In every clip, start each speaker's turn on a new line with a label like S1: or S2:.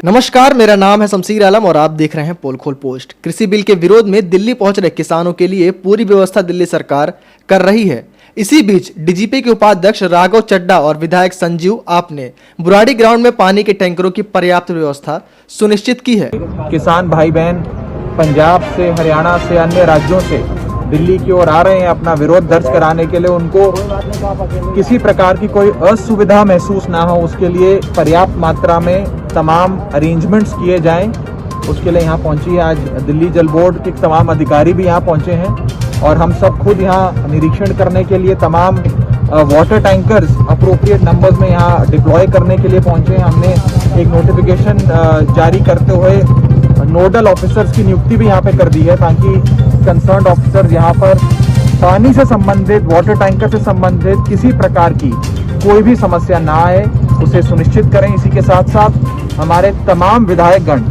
S1: नमस्कार, मेरा नाम है शमशीर आलम और आप देख रहे हैं पोल खोल पोस्ट। कृषि बिल के विरोध में दिल्ली पहुंच रहे किसानों के लिए पूरी व्यवस्था दिल्ली सरकार कर रही है। इसी बीच डीजीपी के उपाध्यक्ष राघव चड्ढा और विधायक संजीव आप ने बुराड़ी ग्राउंड में पानी के टैंकरों की पर्याप्त व्यवस्था सुनिश्चित की है।
S2: किसान भाई बहन पंजाब से, हरियाणा से, अन्य राज्यों से दिल्ली की ओर आ रहे हैं अपना विरोध दर्ज कराने के लिए। उनको किसी प्रकार की कोई असुविधा महसूस ना हो, उसके लिए पर्याप्त मात्रा में तमाम अरेंजमेंट्स किए जाएं। उसके लिए यहाँ पहुंची है आज दिल्ली जल बोर्ड के तमाम अधिकारी भी यहाँ पहुंचे हैं और हम सब खुद यहाँ निरीक्षण करने के लिए तमाम वाटर टैंकर्स अप्रोप्रिएट नंबर्स में यहाँ डिप्लॉय करने के लिए पहुंचे हैं। हमने एक नोटिफिकेशन जारी करते हुए नोडल ऑफिसर्स की नियुक्ति भी यहाँ पे कर दी है ताकि कंसर्न्ड ऑफिसर यहाँ पर पानी से संबंधित, वाटर टैंकर से संबंधित किसी प्रकार की कोई भी समस्या ना आए, उसे सुनिश्चित करें। इसी के साथ साथ हमारे तमाम विधायकगण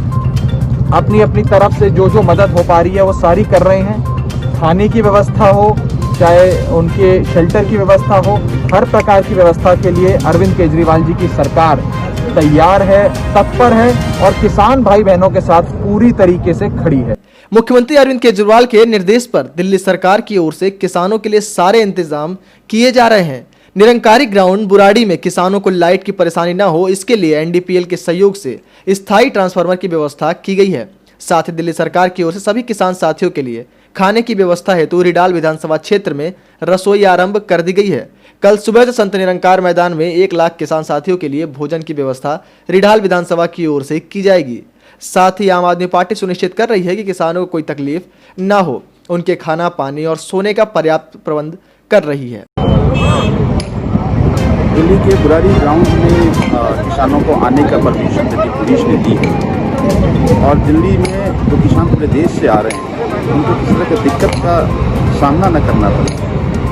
S2: अपनी अपनी तरफ से जो मदद हो पा रही है वो सारी कर रहे हैं। खाने की व्यवस्था हो, चाहे उनके शेल्टर की व्यवस्था हो, हर प्रकार की व्यवस्था के लिए अरविंद केजरीवाल जी की सरकार तैयार है, तत्पर है और किसान भाई बहनों के साथ पूरी तरीके से खड़ी है।
S1: मुख्यमंत्री अरविंद केजरीवाल के निर्देश पर दिल्ली सरकार की ओर से किसानों के लिए सारे इंतजाम किए जा रहे हैं। निरंकारी ग्राउंड बुराड़ी में किसानों को लाइट की परेशानी न हो, इसके लिए एनडीपीएल के सहयोग से स्थायी ट्रांसफार्मर की व्यवस्था की गई है। साथ ही दिल्ली सरकार की ओर से सभी किसान साथियों के लिए खाने की व्यवस्था हेतु रिडाल विधानसभा क्षेत्र में रसोई आरंभ कर दी गई है। कल सुबह से संत निरंकार मैदान में 1 लाख किसान साथियों के लिए भोजन की व्यवस्था रिडाल विधानसभा की ओर से की जाएगी। साथ ही आम आदमी पार्टी सुनिश्चित कर रही है कि किसानों को कोई तकलीफ न हो, उनके खाना, पानी और सोने का पर्याप्त प्रबंध कर रही है।
S3: दिल्ली के बुराड़ी ग्राउंड में किसानों को आने का परमिशन दिल्ली पुलिस ने दी है और दिल्ली में जो किसान पूरे देश से आ रहे हैं उनको किसी तरह की दिक्कत का सामना न करना पड़े,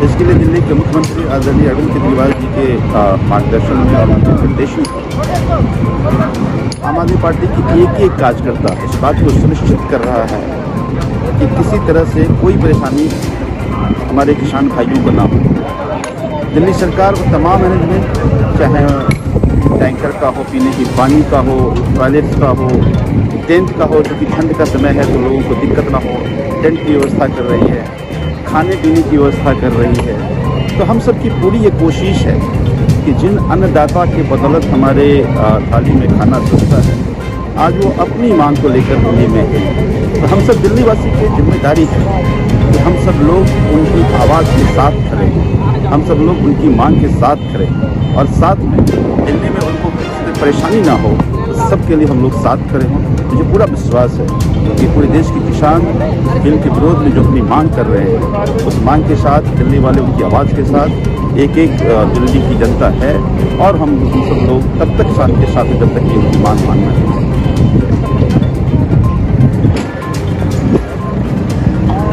S3: इसके लिए दिल्ली के मुख्यमंत्री आदरणीय अरविंद केजरीवाल जी के मार्गदर्शन में और उनके निर्देशन आम आदमी पार्टी की एक कार्यकर्ता इस बात को सुनिश्चित कर रहा है कि किसी तरह से कोई परेशानी हमारे किसान भाइयों को ना हो। दिल्ली सरकार वो तमाम मैनेजमेंट, चाहे टैंकर का हो, पीने की पानी का हो, टॉयलेट्स का हो, टेंट का हो, जो कि ठंड का समय है तो लोगों को दिक्कत ना हो, टेंट की व्यवस्था कर रही है, खाने पीने की व्यवस्था कर रही है। तो हम सब की पूरी ये कोशिश है कि जिन अन्नदाता के बदौलत हमारे थाली में खाना सस्ता है, आज वो अपनी मांग को लेकर दिल्ली में है। तो हम सब दिल्ली वासी की जिम्मेदारी है कि हम सब लोग उनकी आवाज़ के साथ खड़े हैं, हम सब लोग उनकी मांग के साथ खड़े और साथ में दिल्ली में उनको परेशानी ना हो, सबके लिए हम लोग साथ खड़े हों। मुझे पूरा विश्वास है कि पूरे देश के किसान बिल के विरोध में जो अपनी मांग कर रहे हैं, उस मांग के साथ दिल्ली वाले उनकी आवाज़ के साथ एक दिल्ली की जनता है और हम सब लोग तब तक किसान के साथ हैं जब तक ये उनकी मांग मानना है।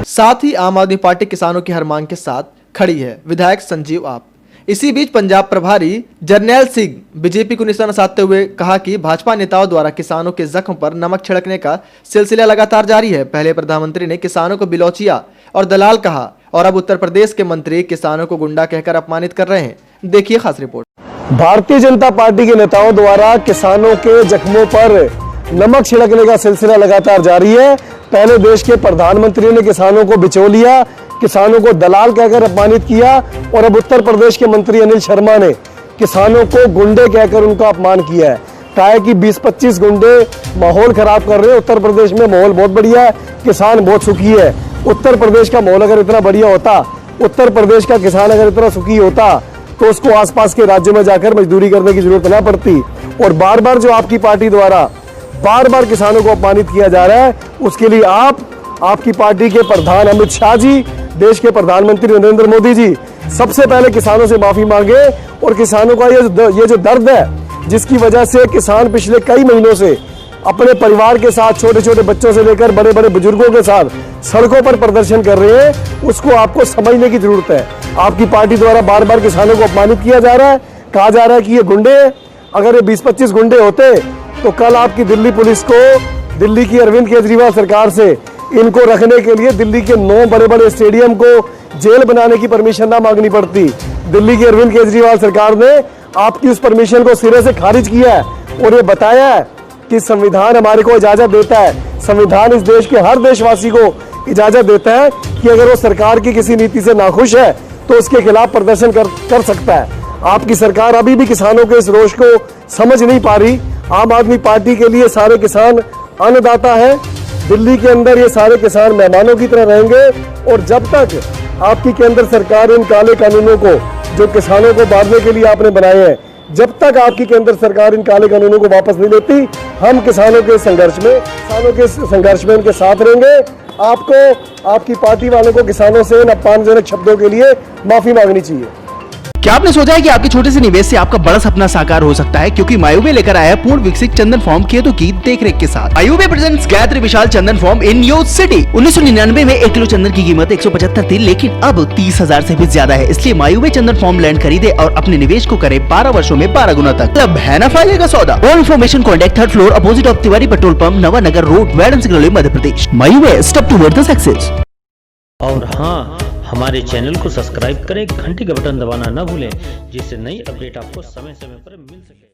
S1: साथ ही आम आदमी पार्टी किसानों की हर मांग के साथ खड़ी है। विधायक संजीव आप। इसी बीच पंजाब प्रभारी जरनैल सिंह बीजेपी को निशाना साधते हुए कहा कि भाजपा नेताओं द्वारा किसानों के जख्म पर नमक छिड़कने का सिलसिला लगातार जारी है। पहले प्रधानमंत्री ने किसानों को बिलौचिया और दलाल कहा और अब उत्तर प्रदेश के मंत्री किसानों को गुंडा कहकर अपमानित कर रहे हैं। देखिए खास रिपोर्ट।
S4: भारतीय जनता पार्टी के नेताओं द्वारा किसानों के जख्मों पर नमक छिड़कने का सिलसिला लगातार जारी है। पहले देश के प्रधानमंत्री ने किसानों को बिचौलिया, किसानों को दलाल कहकर अपमानित किया और अब उत्तर प्रदेश के मंत्री अनिल शर्मा ने किसानों को गुंडे कहकर उनका अपमान किया है। कहा है कि 20-25 गुंडे माहौल खराब कर रहे हैं। उत्तर प्रदेश में माहौल बहुत बढ़िया है, किसान बहुत सुखी है। उत्तर प्रदेश का माहौल अगर इतना बढ़िया होता, उत्तर प्रदेश का किसान अगर इतना सुखी होता तो उसको आसपास के राज्यों में जाकर मजदूरी करने की जरूरत ना पड़ती। और बार बार जो आपकी पार्टी द्वारा बार बार किसानों को अपमानित किया जा रहा है, उसके लिए आपकी पार्टी के प्रधान अमित शाह जी, देश के प्रधानमंत्री नरेंद्र मोदी जी सबसे पहले किसानों से माफी मांगे और किसानों का ये जो दर्द है, जिसकी वजह से किसान पिछले कई महीनों से अपने परिवार के साथ, छोटे छोटे बच्चों से लेकर बड़े बड़े बुजुर्गों के साथ सड़कों पर प्रदर्शन कर रहे हैं, उसको आपको समझने की जरूरत है। आपकी पार्टी द्वारा बार बार किसानों को अपमानित किया जा रहा है, कहा जा रहा है कि ये गुंडे, अगर ये 20-25 गुंडे होते तो कल आपकी दिल्ली पुलिस को, दिल्ली की अरविंद केजरीवाल सरकार से इनको रखने के लिए दिल्ली के 9 बड़े बड़े स्टेडियम को जेल बनाने की परमिशन ना मांगनी पड़ती। दिल्ली की अरविंद केजरीवाल सरकार ने आपकी उस परमिशन को सिरे से खारिज किया है और ये बताया है कि संविधान हमारे को इजाजत देता है, संविधान इस देश के हर देशवासी को इजाजत देता है कि अगर वो सरकार की किसी नीति से नाखुश है तो उसके खिलाफ प्रदर्शन कर सकता है। आपकी सरकार अभी भी किसानों के इस रोष को समझ नहीं पा रही। आम आदमी पार्टी के लिए सारे किसान अन्नदाता है। दिल्ली के अंदर ये सारे किसान मेहमानों की तरह रहेंगे और जब तक आपकी केंद्र सरकार इन काले कानूनों को जो किसानों को बांधने के लिए आपने बनाए हैं, जब तक आपकी केंद्र सरकार इन काले कानूनों को वापस नहीं लेती, हम किसानों के संघर्ष में उनके साथ रहेंगे। आपको आपकी पार्टी वालों को किसानों से इन अपमानजनक शब्दों के लिए माफी मांगनी चाहिए।
S1: क्या आपने सोचा है कि आपके छोटे से निवेश से आपका बड़ा सपना साकार हो सकता है? क्योंकि मायूवे लेकर आया है पूर्ण विकसित चंदन फार्म खेतों की देखरेख के साथ। मायूवे presents Gayatri Vishal Chandan farm in your city. 1999 में 1 किलो चंदन की कीमत 175 थी, लेकिन अब 30,000 से भी ज्यादा है। इसलिए मायूवे चंदन फार्म लैंड खरीदे और अपने निवेश को करे 12 वर्षों में 12 गुना तक। अब है ना फायदे का सौदा। और information contact 3rd floor opposite of Tiwari petrol pump, Navanagar road, madam signal, Madhya Pradesh. मायूवे स्टेप टुवर्ड द सक्सेस।
S5: और हाँ, हमारे चैनल को सब्सक्राइब करें, घंटी का बटन दबाना न भूलें, जिससे नई अपडेट आपको समय समय पर मिल सके।